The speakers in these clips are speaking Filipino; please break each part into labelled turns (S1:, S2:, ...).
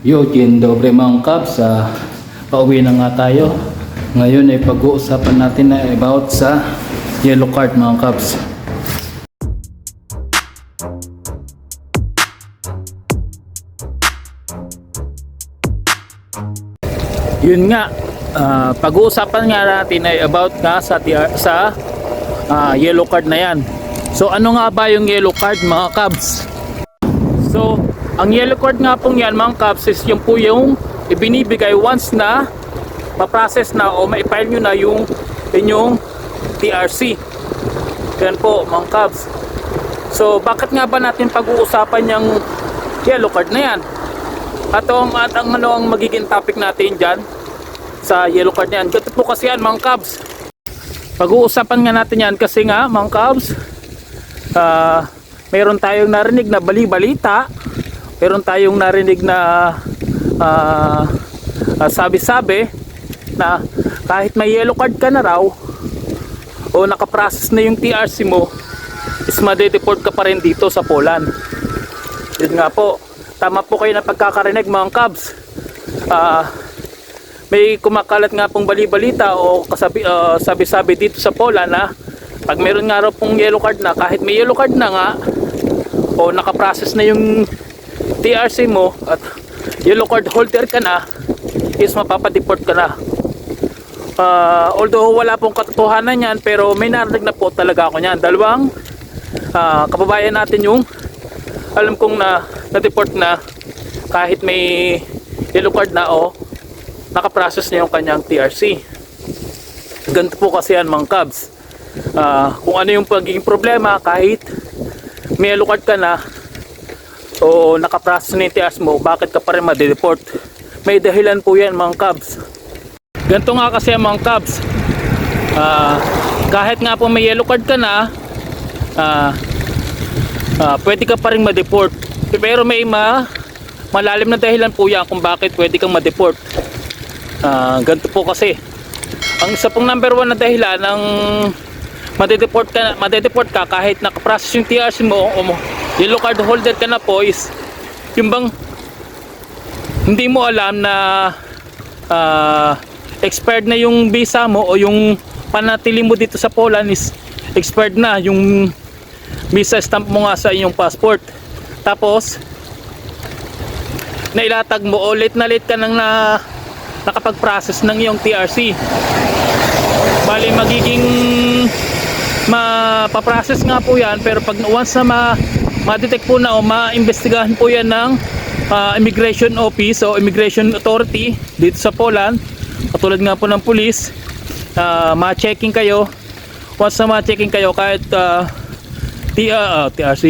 S1: Yo, Jen, dobre mga Kabs, pauwi na nga tayo. Ngayon ay pag-uusapan natin na about sa yellow card mga Kabs. Yun nga, pag-uusapan nga natin ay about nga sa yellow card na yan. So ano nga ba yung yellow card mga Kabs? So ang yellow card nga pong yan mga Kabs is yung po yung ibinibigay once na pa-process na o ma-file nyo na yung inyong TRC. Yan po mga Kabs. So bakit nga ba natin pag-uusapan yung yellow card na yan? At ang magiging topic natin dyan sa yellow card na yan. Ganito po kasi yan mga Kabs. Pag-uusapan nga natin yan kasi nga mga Kabs, meron tayong narinig na bali-balita, meron tayong narinig na sabi-sabi na kahit may yellow card ka na raw o nakaprocess na yung TRC mo is madedeport ka pa rin dito sa Poland. Yun nga po, tama po kayo na pagkakarinig mga Kabs. May kumakalat nga pong bali-balita o sabi-sabi dito sa Poland na pag meron nga raw pong yellow card na, kahit may yellow card na nga o nakaprocess na yung TRC mo at yellow card holder ka na, is mapapadeport ka na. Although wala pong katotohanan yan, pero may narinig na po talaga ako yan. Dalawang kababayan natin yung alam kong na-deport na kahit may yellow card na o nakaprocess na yung kanyang TRC. Ganito po kasi yan mga Kabs. Kung ano yung pagiging problema, kahit may yellow card ka na o nakaprocess na yung TRC mo, bakit ka pa rin madedeport? May dahilan po yan mga Kabs. Ganito nga kasi mga Kabs, kahit nga po may yellow card ka na, pwede ka pa rin madeport. Pero may malalim na dahilan po yan kung bakit pwede kang madeport. Ganito po kasi, ang isa pong number one na dahilan ng madedeport ka kahit nakaprocess yung TRC mo o yellow card holder ka na po is yung bang hindi mo alam na expired na yung visa mo o yung panatili mo dito sa Poland is expired na yung visa stamp mo nga sa inyong passport. Tapos nailatag mo o late ka nang nakapag-process ng iyong TRC. Bali magiging mapaprocess nga po yan, pero pag once na ma-detect po na o ma-investigahan po yan ng immigration office o immigration authority dito sa Poland, katulad nga po ng police, ma-checking kayo. Once na ma-checking kayo, kahit TRC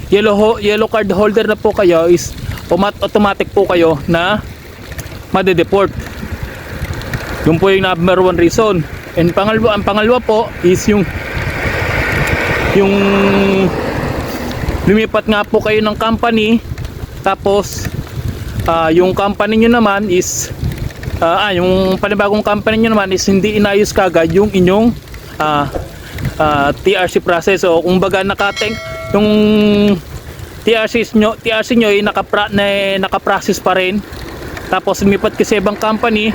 S1: yellow card holder na po kayo, is automatic po kayo na madedeport. Yun po yung number one reason. And ang pangalawa po is yung lumipat nga po kayo ng company, tapos yung company nyo naman is yung panibagong company nyo naman is hindi inayos kagad yung inyong TRC process. So kung baga yung TRC nyo ay nakaprocess pa rin, tapos lumipat kasi ibang company,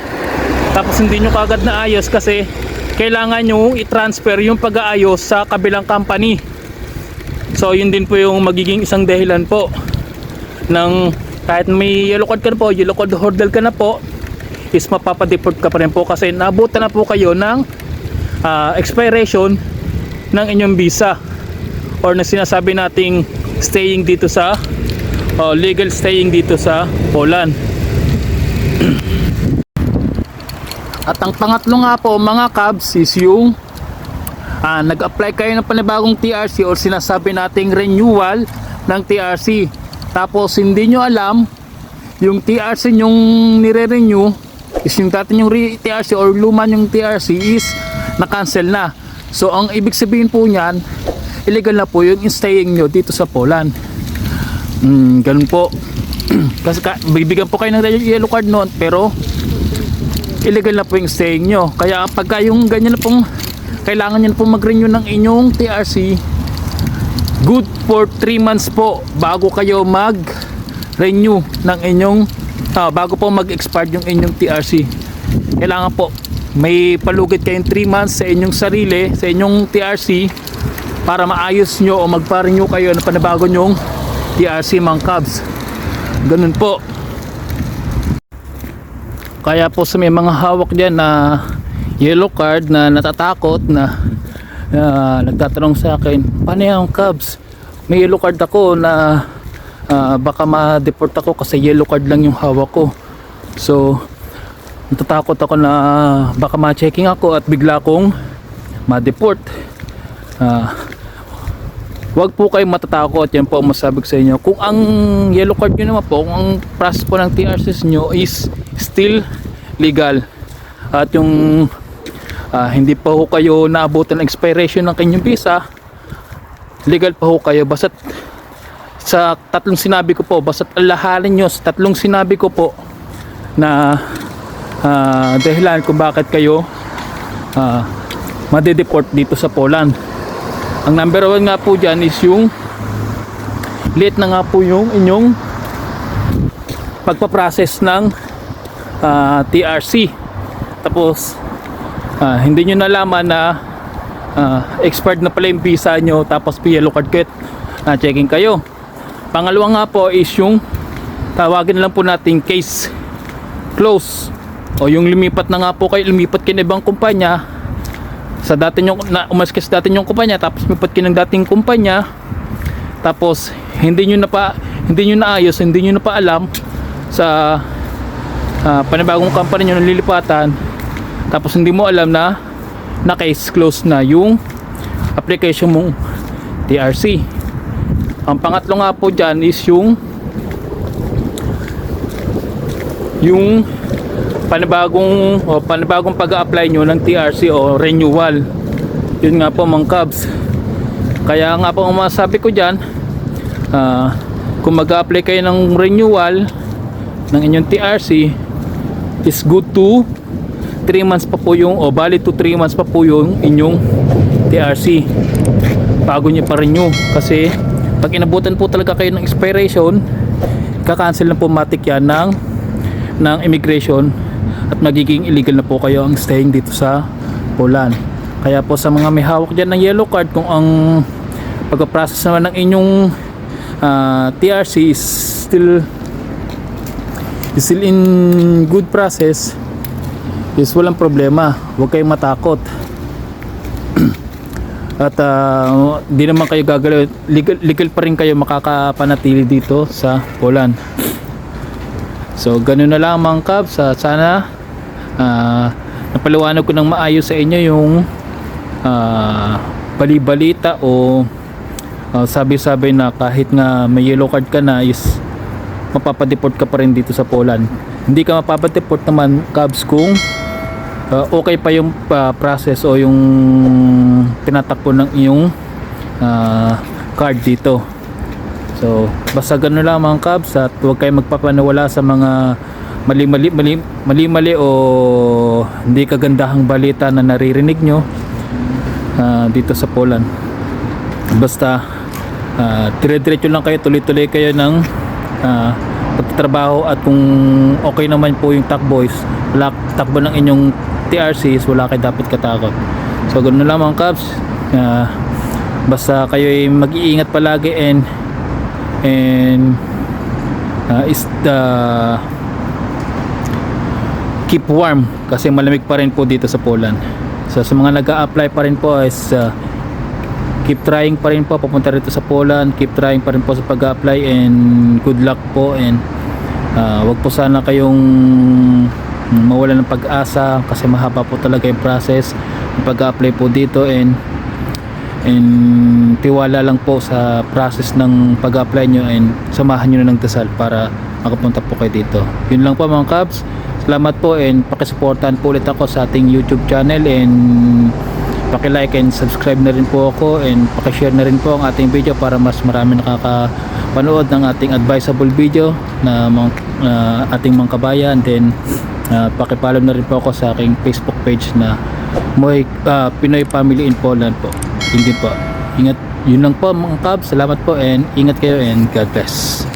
S1: tapos hindi nyo kagad naayos kasi kailangan nyo i-transfer yung pag-aayos sa kabilang company. So yun din po yung magiging isang dahilan po ng kahit may yellow card ka na po, yellow card holder ka na po, is mapapadeport ka pa rin po kasi nabutan na po kayo ng expiration ng inyong visa or na sinasabi nating staying dito sa legal staying dito sa Poland. At ang pangatlo nga po mga Kabs is yung nag-apply kayo ng panibagong TRC or sinasabi nating renewal ng TRC, tapos hindi nyo alam yung TRC nyong nire-renew is yung dati yung TRC or luma yung TRC is na-cancel na. So ang ibig sabihin po nyan, illegal na po yung staying nyo dito sa Poland. Ganun po. Kasi bibigyan po kayo ng yellow card noon, pero illegal na po yung staying nyo. Kaya pagka yung ganyan na pong kailangan nyo na po mag-renew ng inyong TRC, good for 3 months po bago kayo mag-renew ng inyong bago po mag-expire yung inyong TRC, kailangan po may palugit kayong 3 months sa inyong sarili, sa inyong TRC, para maayos nyo o magpa-renew kayo ng panabago nyong TRC, mga kabs. Ganun po. Kaya po sa may mga hawak dyan na yellow card na natatakot na nagtatanong sa akin, paano yung kabs? May yellow card ako na baka ma-deport ako kasi yellow card lang yung hawak ko. So natatakot ako na baka ma-checking ako at bigla kong ma-deport. Wag po kayong matatakot. Yan po ang masabi ko sa inyo. Kung ang yellow card nyo naman po, kung ang process po ng TRCs nyo is still legal at yung hindi pa ho kayo naabutan ng expiration ng kanyang visa, legal pa ho kayo. Basta't sa tatlong sinabi ko po, basta't alahalin nyo sa tatlong sinabi ko po na dahilan kung bakit kayo madedeport dito sa Poland. Ang number 1 nga po dyan is yung late na nga po yung inyong pagpaprocess ng TRC. Tapos hindi nyo nalaman na expired na pala yung visa nyo, tapos yellow card kit checking kayo. Pangalawa nga po is yung tawagin lang po natin case close, o yung lumipat na nga po kayo, lumipat kayo ng ibang kumpanya sa dati nyo, umalis sa dati nyong kumpanya, tapos lumipat kayo ng dating kumpanya, tapos hindi nyo naayos, hindi nyo na pa alam sa panibagong company nyo nalilipatan, tapos hindi mo alam na case close na yung application mong TRC. Ang pangatlo nga po dyan is yung panibagong pag-a-apply nyo ng TRC o renewal. Yun nga po, mga kabs. Kaya nga po ang masabi ko dyan, kung mag-a-apply kayo ng renewal ng inyong TRC, is good to 3 months pa po yung, o valid to 3 months pa po yung inyong TRC bago nyo pa renew. Kasi pag inabutan po talaga kayo ng expiration, kakancel na po matik yan ng immigration at magiging illegal na po kayo ang staying dito sa Poland. Kaya po sa mga may hawak dyan ng yellow card, kung ang pag-process naman ng inyong TRC is still in good process, is walang problema, huwag kayong matakot. At di naman kayo gagalaw, legal pa rin kayo makakapanatili dito sa Poland. So ganun na lang, mga kabs. Sana napaliwanag ko ng maayos sa inyo yung bali-balita o sabi-sabi na kahit nga may yellow card ka na is mapapadeport ka pa rin dito sa Poland. Hindi ka mapapadeport naman, kabs, kung okay pa yung process o yung tinatakbo ng iyong card dito. So basta gano'n lang, mga kabs, at huwag kayo magpapaniwala sa mga mali-mali o hindi kagandahang balita na naririnig nyo dito sa Poland. Basta dire-diretso lang kayo, tuloy-tuloy kayo ng pagtatrabaho, at kung okay naman po yung takbo ng inyong TRC, wala kayo dapat katakot. So ganoon lang, mga kabs. Basta kayo ay mag-iingat palagi and keep warm kasi malamig pa rin po dito sa Poland. So sa mga nag-a-apply pa rin po is keep trying pa rin po papunta rito sa Poland, keep trying pa rin po sa pag-a-apply, and good luck po. And wag po sana kayong mawala ng pag-asa kasi mahaba po talaga yung process ng pag-a-apply po dito, and tiwala lang po sa process ng pag-a-apply nyo, and samahan nyo na ng dasal para makapunta po kayo dito. Yun lang po, mga kabs. Salamat po, and pakisuportahan po ulit ako sa ating YouTube channel, and paki-like and subscribe na rin po ako, and paki-share na rin po ang ating video para mas marami nakakapanood ng ating advisable video na ating mga kabayan. Then paki-follow na rin po ako sa aking Facebook page na Pinoy Family in Poland po. Hindi po. Ingat. Yun lang po, mga kabs. Salamat po, and ingat kayo, and God bless.